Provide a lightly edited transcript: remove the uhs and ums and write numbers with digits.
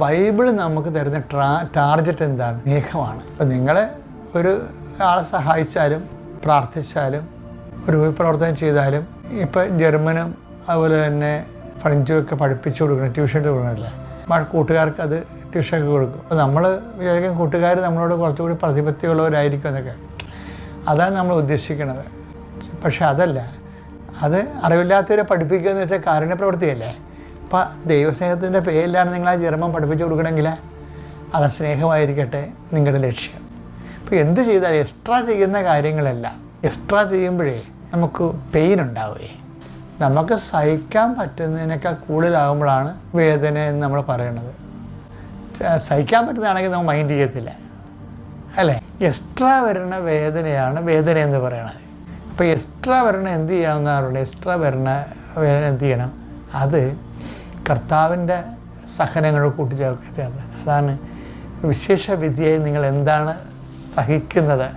Bible നമുക്ക് തരുന്ന target എന്താണ്? സ്നേഹമാണ്. അപ്പം നിങ്ങൾ ഒരു ആളെ സഹായിച്ചാലും പ്രാർത്ഥിച്ചാലും ഒരു പ്രവർത്തനം ചെയ്താലും, ഇപ്പം ജർമ്മനും അതുപോലെ തന്നെ ഫ്രഞ്ചും ഒക്കെ പഠിപ്പിച്ചു കൊടുക്കണം, ട്യൂഷൻ കൊടുക്കണമല്ലേ. കൂട്ടുകാർക്ക് അത് ട്യൂഷനൊക്കെ കൊടുക്കും. അപ്പോൾ നമ്മൾ വിചാരിക്കും കൂട്ടുകാർ നമ്മളോട് കുറച്ചുകൂടി പ്രതിപത്തിയുള്ളവരായിരിക്കും എന്നൊക്കെ. അതാണ് നമ്മൾ ഉദ്ദേശിക്കുന്നത്. പക്ഷെ അതല്ല, അത് അറിവില്ലാത്തവരെ പഠിപ്പിക്കുക എന്ന് വെച്ചാൽ കാരുണ്യപ്രവൃത്തിയല്ലേ. അപ്പം ദൈവസ്നേഹത്തിൻ്റെ പേരിലാണ് നിങ്ങൾ ആ ജർമ്മൻ പഠിപ്പിച്ചു കൊടുക്കണമെങ്കിൽ അത് സ്നേഹമായിരിക്കട്ടെ നിങ്ങളുടെ ലക്ഷ്യം. അപ്പോൾ എന്ത് ചെയ്താൽ എക്സ്ട്രാ ചെയ്യുന്ന കാര്യങ്ങളല്ല, എക്സ്ട്രാ ചെയ്യുമ്പോഴേ നമുക്ക് പെയിൻ ഉണ്ടാവുകയെ. നമുക്ക് സഹിക്കാൻ പറ്റുന്നതിനേക്കാൾ കൂടുതലാകുമ്പോഴാണ് വേദന എന്ന് നമ്മൾ പറയണത്. സഹിക്കാൻ പറ്റുന്നതാണെങ്കിൽ നമ്മൾ മൈൻഡ് ചെയ്യത്തില്ല, അല്ലേ? എക്സ്ട്രാ വരുന്ന വേദനയാണ് വേദന എന്ന് പറയണത്. അപ്പോൾ എക്സ്ട്രാ വരണ എന്ത് ചെയ്യാവുന്നവരുടെ എക്സ്ട്രാ വരണ വേദന എന്ത് ചെയ്യണം? അത് കർത്താവിൻ്റെ സഹനങ്ങളോട് കൂട്ടിച്ചേർക്കുന്നത്. അതാണ് വിശേഷ വിധിയായി നിങ്ങൾ എന്താണ് സഹിക്കുന്നത്.